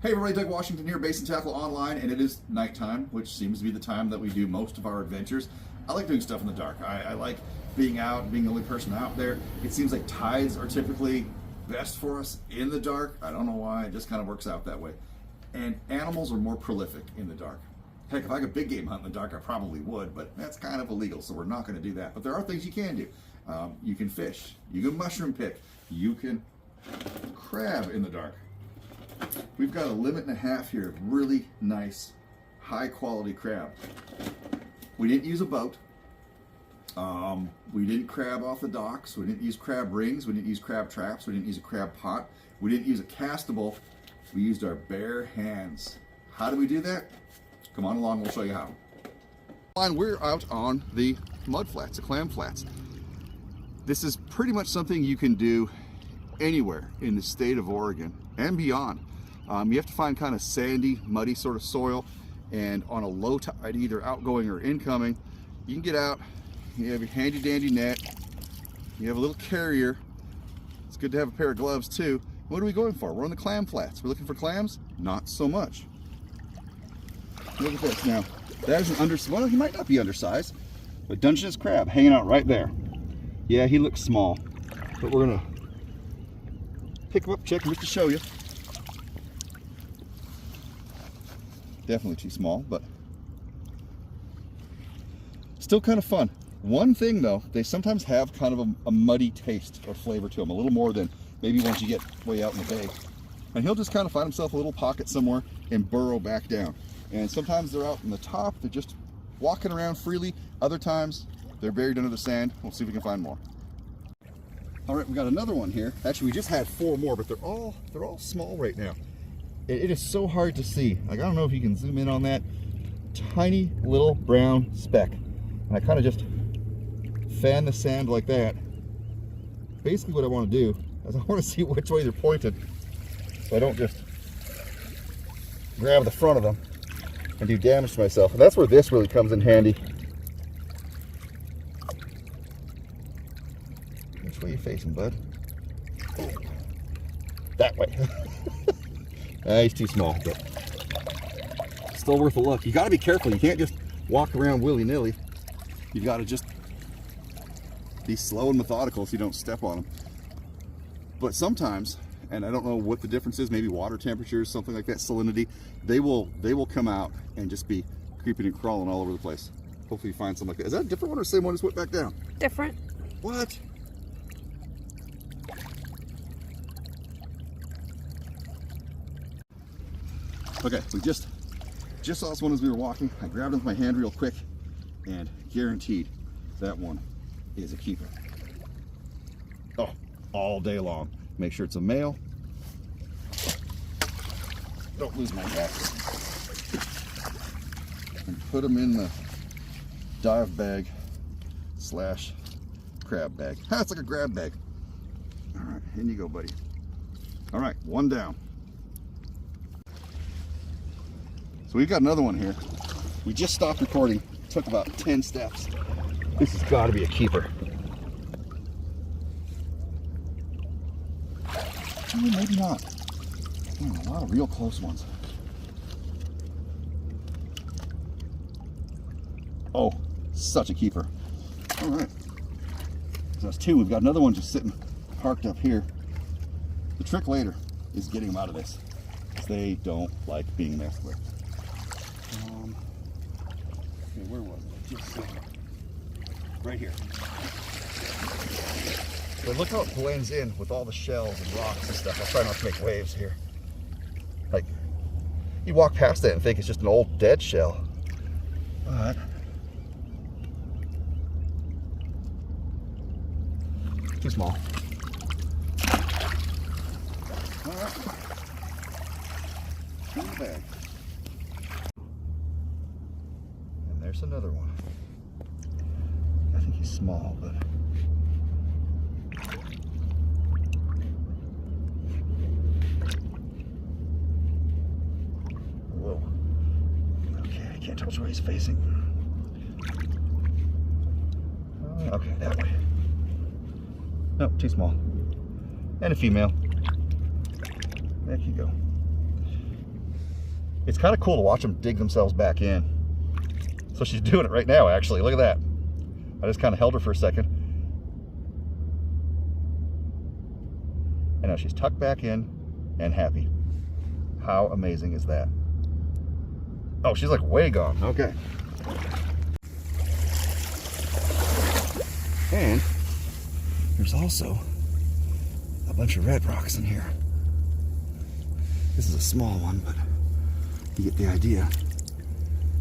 Hey everybody, Doug Washington here, Base and Tackle Online, and it is nighttime, which seems to be the time that we do most of our adventures. I like doing stuff in the dark. I like being out, being the only person out there. It seems like tides are typically best for us in the dark. I don't know why, it just kind of works out that way. And animals are more prolific in the dark. Heck, if I could big game hunt in the dark, I probably would, but that's kind of illegal, so we're not going to do that. But there are things you can do. You can fish, you can mushroom pick, you can crab in the dark. We've got a 1.5 limit here of really nice, high quality crab. We didn't use a boat. We didn't crab off the docks. We didn't use crab rings. We didn't use crab traps. We didn't use a crab pot. We didn't use a castable. We used our bare hands. How do we do that? Come on along, we'll show you how. We're out on the mud flats, the clam flats. This is pretty much something you can do anywhere in the state of Oregon and beyond. You have to find kind of sandy, muddy sort of soil, and on a low tide, either outgoing or incoming, you can get out, you have your handy dandy net, you have a little carrier. It's good to have a pair of gloves too. What are we going for? We're on the clam flats. We're looking for clams? Not so much. Look at this now. That is an well, he might not be undersized, but Dungeness crab hanging out right there. Yeah, he looks small, but we're gonna pick him up, check him just to show you. Definitely too small, but still kind of fun. One thing though, they sometimes have kind of a muddy taste or flavor to them, a little more than maybe once you get way out in the bay. And he'll just kind of find himself a little pocket somewhere and burrow back down. And sometimes they're out in the top, they're just walking around freely. Other times they're buried under the sand. We'll see if we can find more. All right, we got another one here. Actually, we just had 4 more, but they're all small right now. It is so hard to see. Like, I don't know if you can zoom in on that tiny little brown speck. And I kind of just fan the sand like that. Basically what I want to do is I want to see which way they're pointed, so I don't just grab the front of them and do damage to myself. And that's where this really comes in handy. Which way are you facing, bud? Oh, that way. He's too small, but still worth a look. You got to be careful. You can't just walk around willy-nilly. You got to just be slow and methodical so you don't step on them. But sometimes, and I don't know what the difference is, maybe water temperatures, something like that, salinity, they will come out and just be creeping and crawling all over the place. Hopefully you find something like that. Is that a different one or the same one just went back down? Different. What? Okay, we just saw this one as we were walking. I grabbed it with my hand real quick and guaranteed that one is a keeper. Oh, all day long. Make sure it's a male. Don't lose my back. And put them in the dive bag / crab bag. Ah, it's like a grab bag. All right, in you go, buddy. All right, one down. So we've got another one here. We just stopped recording. Took about 10 steps. This has got to be a keeper. Oh, maybe not. A lot of real close ones. Oh, such a keeper. All right. So that's 2. We've got another one just sitting parked up here. The trick later is getting them out of this, because they don't like being messed with. Okay, where was it? Just right here. But look how it blends in with all the shells and rocks and stuff. I'll try not to make waves here. Like, you walk past that and think it's just an old dead shell. But too small. All right. In the bag. And there's another one. I think he's small, but whoa. Okay, I can't tell which way he's facing. Okay, that way. Nope, too small. And a female. There you go. It's kind of cool to watch them dig themselves back in. So she's doing it right now, actually. Look at that. I just kind of held her for a second. And now she's tucked back in and happy. How amazing is that? Oh, she's like way gone. Okay. And there's also a bunch of red rocks in here. This is a small one, but you get the idea.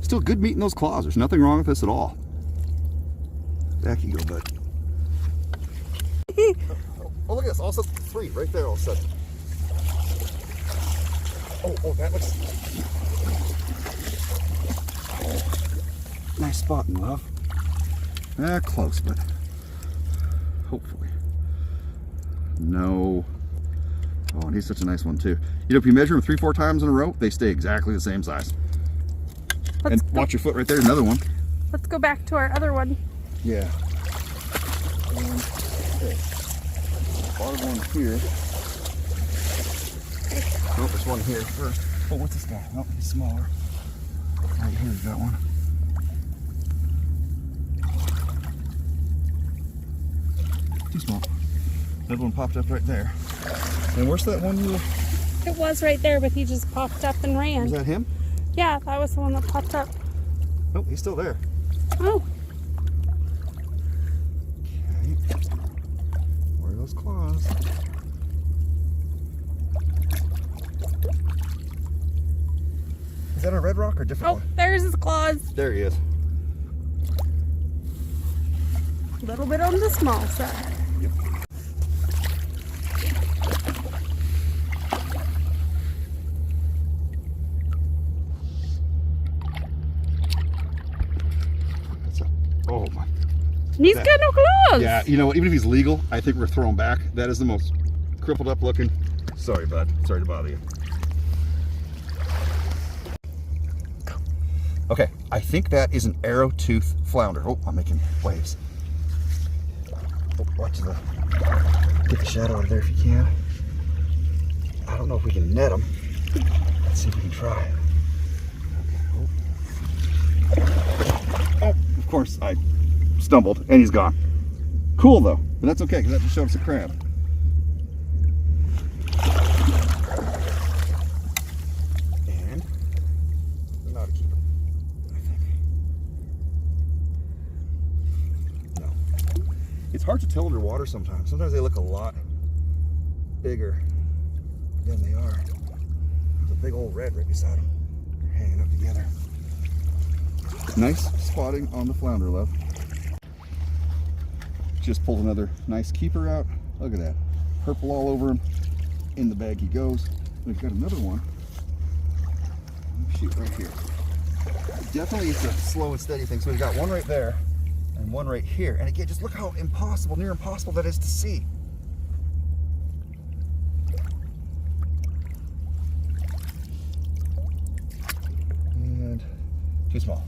Still good meat in those claws. There's nothing wrong with this at all. Back you go, bud. Oh, look at this. All of a sudden, 3 right there all of a sudden. Oh, that looks... Oh, nice spot, love. Close, but hopefully. No. Oh, and he's such a nice one, too. You know, if you measure them 3-4 times in a row, they stay exactly the same size. And watch your foot right there, another one. Let's go back to our other one. Yeah. Okay. Bottom one here. Oh, there's one here first. Oh, what's this guy? Oh, he's smaller. Right here, we got one. Too small. Another one popped up right there. And where's that one you were? It was right there, but he just popped up and ran. Was that him? Yeah, that was the one that popped up. Oh, he's still there. Oh. Okay. Where are those claws? Is that a red rock or a different one? Oh, there's his claws. There he is. A little bit on the small side. Yep. Oh my. He's got no claws. Yeah, you know what? Even if he's legal, I think we're throwing back. That is the most crippled up looking. Sorry, bud. Sorry to bother you. Okay, I think that is an arrow tooth flounder. Oh, I'm making waves. Oh, watch the. Get the shadow out of there if you can. I don't know if we can net him. Let's see if we can try. Oh, of course I stumbled and he's gone. Cool though, but that's okay because that just showed us a crab. And not to keep him, I think. No. It's hard to tell underwater sometimes. Sometimes they look a lot bigger than they are. There's a big old red right beside them. They're hanging up together. Nice spotting on the flounder, love. Just pulled another nice keeper out. Look at that. Purple all over him. In the bag he goes. We've got another one. Shoot, right here. Definitely it's a slow and steady thing. So we've got one right there and one right here. And again, just look how impossible, near impossible that is to see. And too small.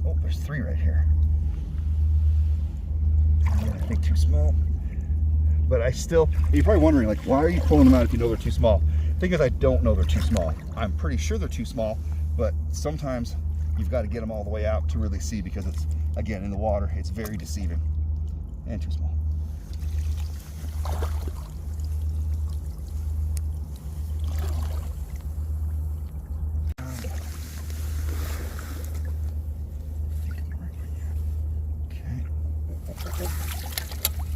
Oh, there's 3 right here. And I think too small. But I still, you're probably wondering, like, why are you pulling them out if you know they're too small? The thing is, I don't know they're too small. I'm pretty sure they're too small, but sometimes you've got to get them all the way out to really see because it's, again, in the water, it's very deceiving. And too small.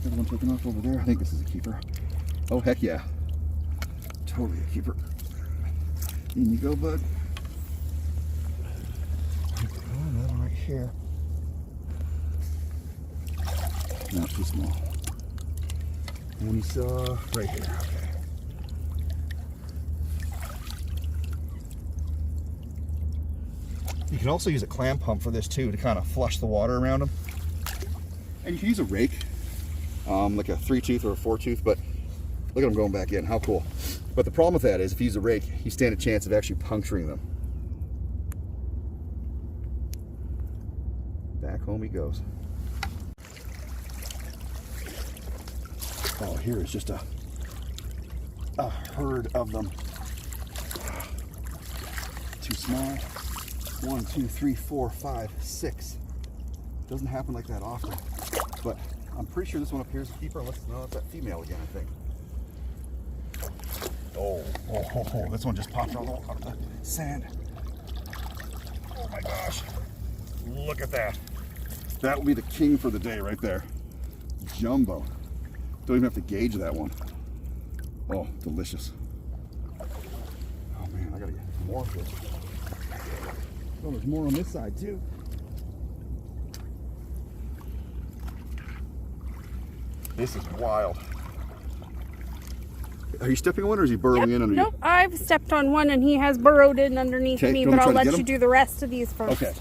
Another one taken off over there. I think this is a keeper. Oh, heck yeah. Totally a keeper. In you go, bud. Oh, another one right here. Not too small. And we saw right here. Okay. You can also use a clam pump for this too to kind of flush the water around them. And you can use a rake, like a 3-tooth or a 4-tooth, but look at them going back in, how cool. But the problem with that is if you use a rake, you stand a chance of actually puncturing them. Back home he goes. Oh, here is just a herd of them. Too small. 1, 2, 3, 4, 5, 6. Doesn't happen like that often, but I'm pretty sure this one appears to keep her. Unless no, it's that female again, I think. Oh, this one just popped out of the sand. Oh my gosh. Look at that. That will be the king for the day right there. Jumbo. Don't even have to gauge that one. Oh, delicious. Oh man, I gotta get more of this. Oh, there's more on this side too. This is wild. Are you stepping on one or is he burrowing in under Nope, I've stepped on one and he has burrowed in underneath me, but I'll let you do the rest of these first. Okay.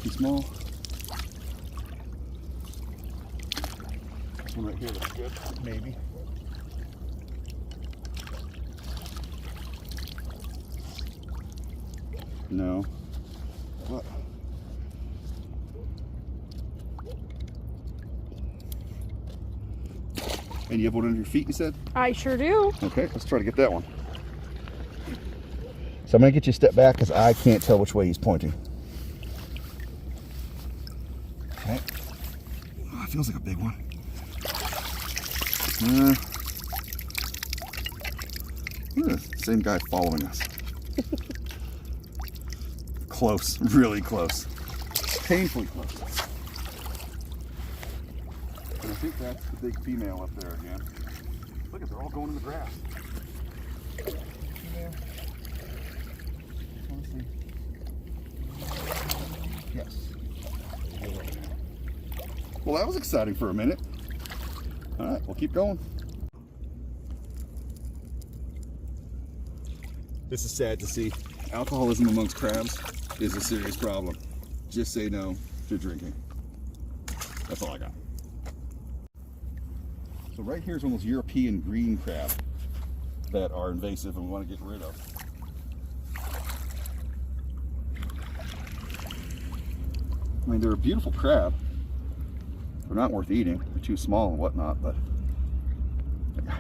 Too small. This one right here looks good, maybe. No. What? And you have one under your feet, you said? I sure do. Okay, let's try to get that one. So I'm going to get you a step back because I can't tell which way he's pointing. Okay. Oh, it feels like a big one. Same guy following us. Close, really close. Painfully close. And I think that's the big female up there again. Look at, they're all going in the grass. Female. Honestly. Yes. Well, that was exciting for a minute. All right, we'll keep going. This is sad to see. Alcoholism amongst crabs is a serious problem. Just say no to drinking. That's all I got. So right here is one of those European green crab that are invasive and we want to get rid of. I mean, they're a beautiful crab. They're not worth eating. They're too small and whatnot, but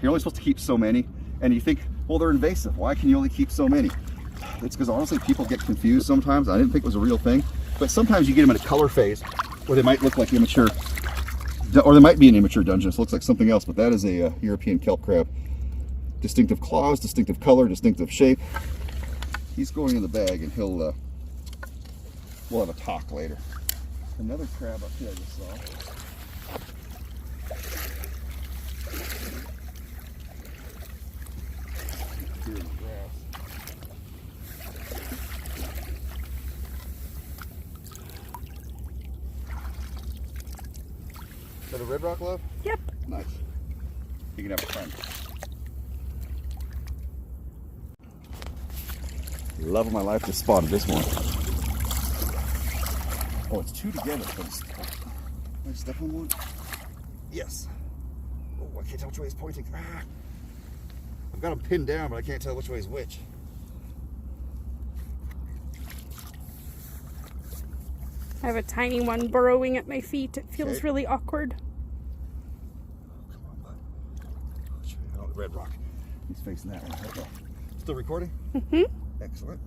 you're only supposed to keep so many. And you think, well, they're invasive. Why can you only keep so many? It's because honestly, people get confused sometimes. I didn't think it was a real thing, but sometimes you get them in a color phase where they might look like immature, or they might be an immature Dungeness. Looks like something else, but that is a European kelp crab. Distinctive claws, distinctive color, distinctive shape. He's going in the bag, and we'll have a talk later. Another crab up here I just saw. Here in the grass. Is that a red rock, love? Yep. Nice. You can have a friend. Love of my life, just spotted this one. Oh, it's two together. Can I step on one? Yes. Oh, I can't tell which way he's pointing. Ah. I've got him pinned down, but I can't tell which way is which. I have a tiny one burrowing at my feet. It feels Okay. really awkward. Come on, bud. Oh, the red rock. He's facing that one. Okay. Still recording? Mm-hmm. Excellent.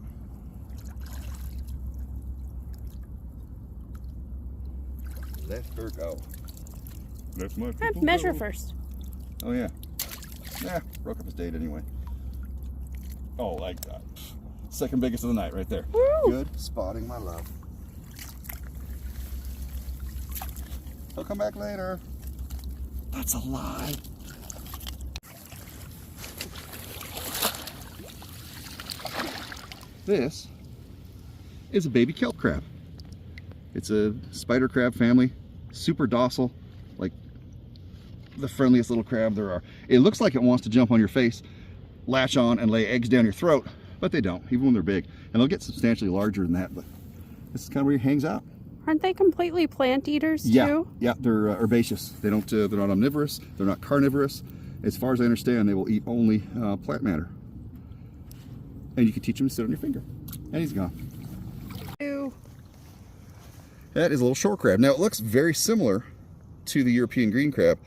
Let her go. Let my people Measure go. first. Oh yeah. Yeah, broke up his date anyway. Oh, like that. Second biggest of the night right there. Woo! Good spotting, my love. He'll come back later. That's a lie. This is a baby kelp crab. It's a spider crab family, super docile, like the friendliest little crab there are. It looks like it wants to jump on your face, latch on and lay eggs down your throat, but they don't, even when they're big. And they'll get substantially larger than that, but this is kind of where he hangs out. Aren't they completely plant eaters too? Yeah, they're herbaceous. They don't, they're not omnivorous. They're not carnivorous. As far as I understand, they will eat only plant matter. And you can teach him to sit on your finger, and he's gone. Ew. That is a little shore crab. Now it looks very similar to the European green crab,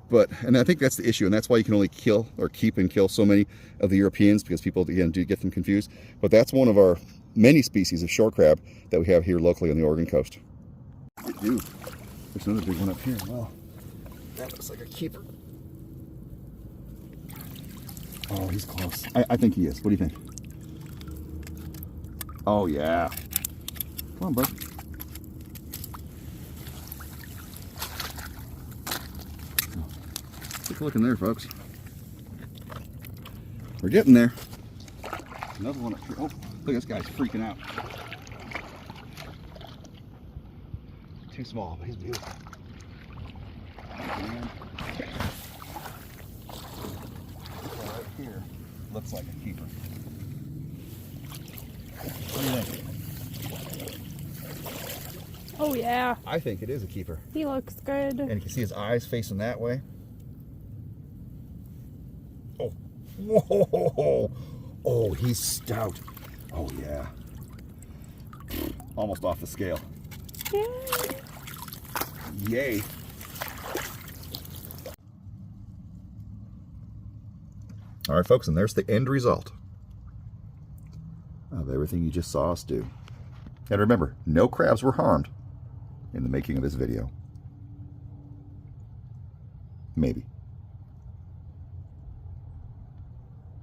But, and I think that's the issue, and that's why you can only kill or keep and kill so many of the Europeans, because people, again, do get them confused. But that's one of our many species of shore crab that we have here locally on the Oregon coast. Dude, there's another big one up here. Well, that looks like a keeper. Oh, he's close. I think he is. What do you think? Oh, yeah. Come on, bud. Take a look in there, folks. We're getting there. Another one up here. Oh, look, this guy's freaking out. Too small, but he's beautiful. And right here looks like a keeper. What do you think? Oh yeah. I think it is a keeper. He looks good. And you can see his eyes facing that way. Oh, whoa! Oh, he's stout. Oh yeah. Almost off the scale. Yay. All right, folks, and there's the end result of everything you just saw us do. And remember, no crabs were harmed in the making of this video. Maybe.